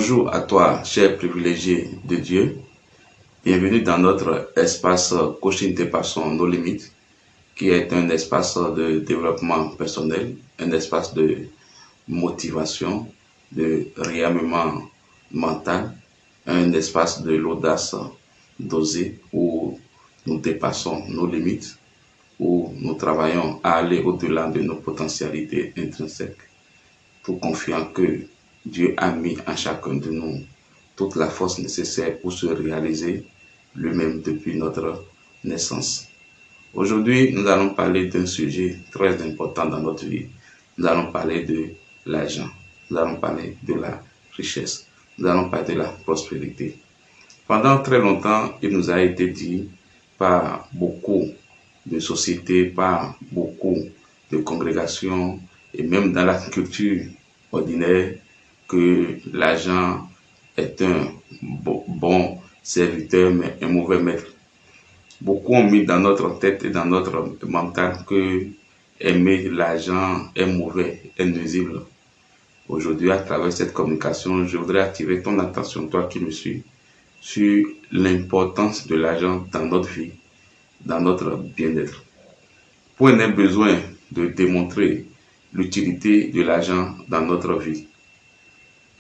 Bonjour à toi, cher privilégié de Dieu. Bienvenue dans notre espace Coaching dépassant nos limites, qui est un espace de développement personnel, un espace de motivation, de réarmement mental, un espace de l'audace d'oser où nous dépassons nos limites, où nous travaillons à aller au-delà de nos potentialités intrinsèques, tout confiant que Dieu a mis en chacun de nous toute la force nécessaire pour se réaliser lui-même depuis notre naissance. Aujourd'hui, nous allons parler d'un sujet très important dans notre vie. Nous allons parler de l'argent. Nous allons parler de la richesse. Nous allons parler de la prospérité. Pendant très longtemps, il nous a été dit par beaucoup de sociétés, par beaucoup de congrégations et même dans la culture ordinaire que l'argent est un bon serviteur mais un mauvais maître. Beaucoup ont mis dans notre tête et dans notre mental que aimer l'argent est mauvais, est nuisible. Aujourd'hui, à travers cette communication, je voudrais attirer ton attention, toi qui me suis, sur l'importance de l'argent dans notre vie, dans notre bien-être. Point n'est besoin de démontrer l'utilité de l'argent dans notre vie.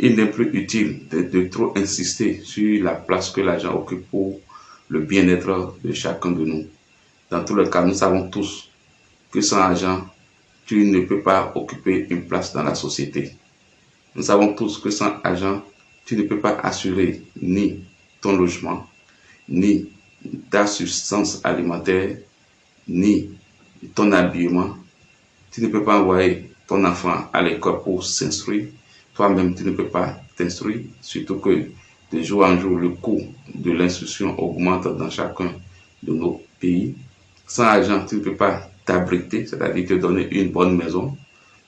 Il n'est plus utile de trop insister sur la place que l'argent occupe pour le bien-être de chacun de nous. Dans tous les cas, nous savons tous que sans argent, tu ne peux pas occuper une place dans la société. Nous savons tous que sans argent, tu ne peux pas assurer ni ton logement, ni ta subsistance alimentaire, ni ton habillement. Tu ne peux pas envoyer ton enfant à l'école pour s'instruire. Toi-même, tu ne peux pas t'instruire, surtout que de jour en jour, le coût de l'instruction augmente dans chacun de nos pays. Sans argent, tu ne peux pas t'abriter, c'est-à-dire te donner une bonne maison.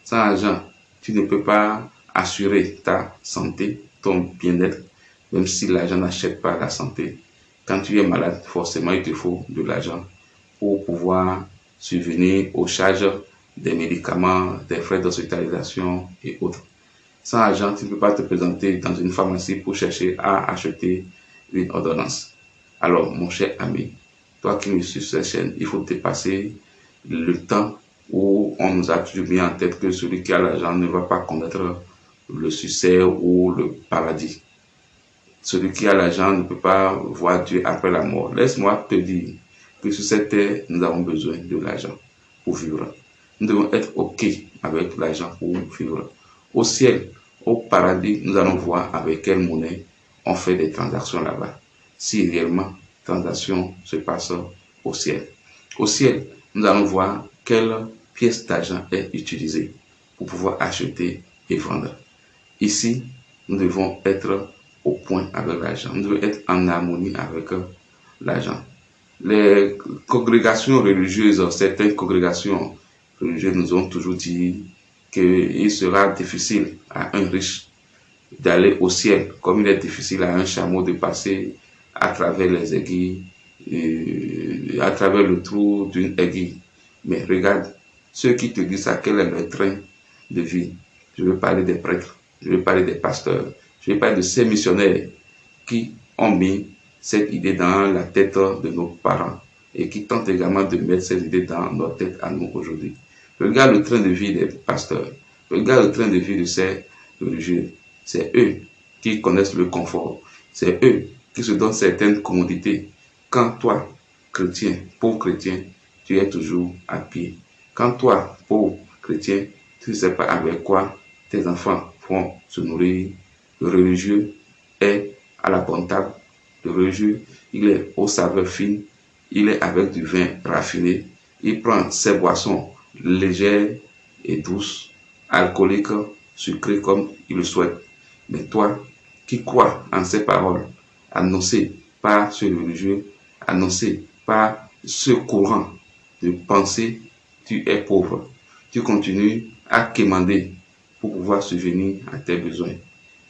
Sans argent, tu ne peux pas assurer ta santé, ton bien-être, même si l'argent n'achète pas la santé. Quand tu es malade, forcément, il te faut de l'argent pour pouvoir subvenir aux charges des médicaments, des frais d'hospitalisation et autres. Sans argent, tu ne peux pas te présenter dans une pharmacie pour chercher à acheter une ordonnance. Alors, mon cher ami, toi qui me suis sur cette chaîne, il faut dépasser le temps où on nous a toujours mis en tête que celui qui a l'argent ne va pas connaître le succès ou le paradis. Celui qui a l'argent ne peut pas voir Dieu après la mort. Laisse-moi te dire que sur cette terre, nous avons besoin de l'argent pour vivre. Nous devons être OK avec l'argent pour vivre. Au ciel, au paradis, nous allons voir avec quelle monnaie on fait des transactions là-bas. Si réellement, transactions se passent au ciel. Au ciel, nous allons voir quelle pièce d'argent est utilisée pour pouvoir acheter et vendre. Ici, nous devons être au point avec l'argent. Nous devons être en harmonie avec l'argent. Les congrégations religieuses, certaines congrégations religieuses nous ont toujours dit qu'il sera difficile à un riche d'aller au ciel, comme il est difficile à un chameau de passer à travers les aiguilles, à travers le trou d'une aiguille. Mais regarde, ceux qui te disent ça, quel est leur train de vie. Je veux parler des prêtres, je veux parler des pasteurs, je veux parler de ces missionnaires qui ont mis cette idée dans la tête de nos parents et qui tentent également de mettre cette idée dans notre tête à nous aujourd'hui. Regarde le train de vie des pasteurs, regarde le train de vie de ces religieux. C'est eux qui connaissent le confort, c'est eux qui se donnent certaines commodités. Quand toi, chrétien, pauvre chrétien, tu es toujours à pied. Quand toi, pauvre chrétien, tu ne sais pas avec quoi tes enfants vont se nourrir, le religieux est à la bonne table. Le religieux, il est aux saveurs fines, il est avec du vin raffiné, il prend ses boissons légères et douces, alcooliques, sucrées comme il le souhaite. Mais toi, qui crois en ces paroles, annoncées par ce religieux, annoncées par ce courant de pensée, tu es pauvre. Tu continues à quémander pour pouvoir subvenir à tes besoins.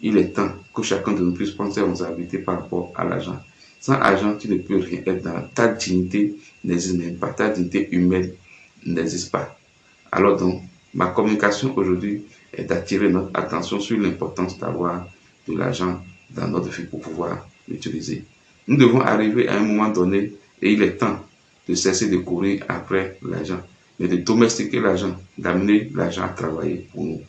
Il est temps que chacun de nous puisse prendre ses responsabilités par rapport à l'argent. Sans argent, tu ne peux rien être dans ta dignité n'existe même pas. Ta dignité humaine n'existe pas. Alors donc, ma communication aujourd'hui est d'attirer notre attention sur l'importance d'avoir de l'argent dans notre vie pour pouvoir l'utiliser. Nous devons arriver à un moment donné, et il est temps de cesser de courir après l'argent, mais de domestiquer l'argent, d'amener l'argent à travailler pour nous.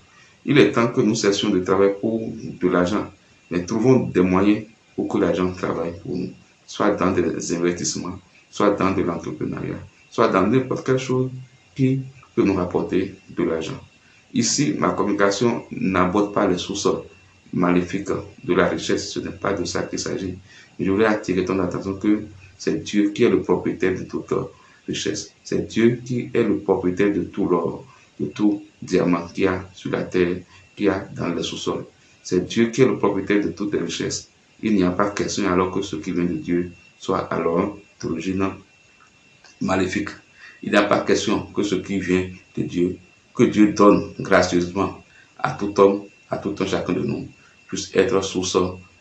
Il est temps que nous cessions de travailler pour de l'argent, mais trouvons des moyens pour que l'argent travaille pour nous, soit dans des investissements, soit dans de l'entrepreneuriat, soit dans n'importe quelle chose qui peut nous rapporter de l'argent. Ici, ma communication n'aborde pas les sous-sols maléfiques de la richesse, ce n'est pas de ça qu'il s'agit. Je voulais attirer ton attention que c'est Dieu qui est le propriétaire de toute richesse. C'est Dieu qui est le propriétaire de tout l'or, de tout diamant qu'il y a sur la terre, qu'il y a dans le sous-sol. C'est Dieu qui est le propriétaire de toutes les richesses. Il n'y a pas question alors que ce qui vient de Dieu soit alors d'origine maléfique. Il n'y a pas question que ce qui vient de Dieu, que Dieu donne gracieusement à tout homme, à tout un chacun de nous, puisse être source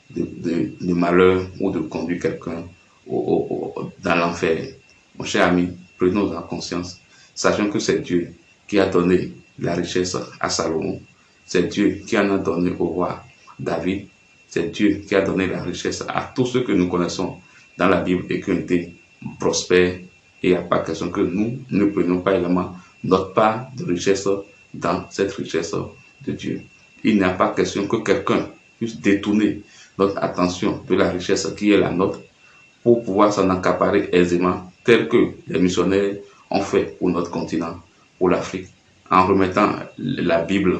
de malheur ou de conduire quelqu'un dans l'enfer. Mon cher ami, prenons en conscience, sachant que c'est Dieu qui a donné la richesse à Salomon, c'est Dieu qui en a donné au roi David, c'est Dieu qui a donné la richesse à tous ceux que nous connaissons dans la Bible et qui ont été prospères. Et il n'y a pas question que nous ne prenions pas également notre part de richesse dans cette richesse de Dieu. Il n'y a pas question que quelqu'un puisse détourner notre attention de la richesse qui est la nôtre pour pouvoir s'en accaparer aisément, tel que les missionnaires ont fait pour notre continent, pour l'Afrique, en remettant la Bible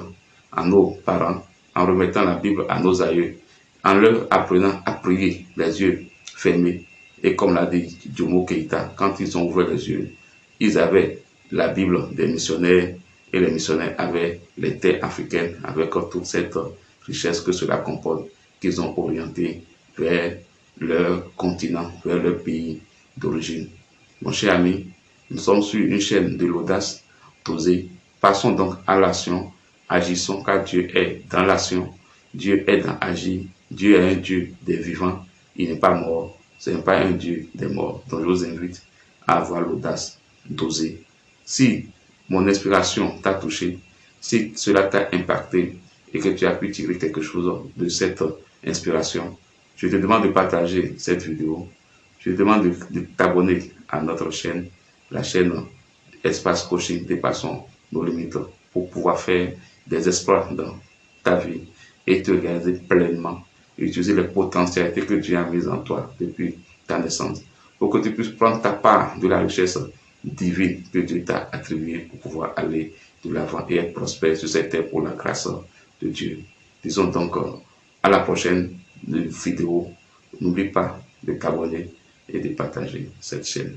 à nos parents, en remettant la Bible à nos aïeux, en leur apprenant à prier les yeux fermés. Et comme l'a dit Jomo Keïta, quand ils ont ouvert les yeux, ils avaient la Bible des missionnaires et les missionnaires avaient les terres africaines avec toute cette richesse que cela comporte, qu'ils ont orienté vers leur continent, vers leur pays d'origine. Mon cher ami, nous sommes sur une chaîne de l'audace d'oser. Passons donc à l'action, agissons car Dieu est dans l'action, Dieu est dans agir, Dieu est un Dieu des vivants, il n'est pas mort, ce n'est pas un Dieu des morts. Donc je vous invite à avoir l'audace d'oser. Si mon inspiration t'a touché, si cela t'a impacté et que tu as pu tirer quelque chose de cette inspiration, je te demande de partager cette vidéo. Je te demande de t'abonner à notre chaîne, la chaîne Espace Coaching Dépassons nos limites, pour pouvoir faire des exploits dans ta vie et te réaliser pleinement et utiliser les potentialités que Dieu a mises en toi depuis ta naissance, pour que tu puisses prendre ta part de la richesse divine que Dieu t'a attribuée pour pouvoir aller de l'avant et être prospère sur cette terre pour la grâce de Dieu. Disons donc à la prochaine vidéo. N'oublie pas de t'abonner et de partager cette chaîne.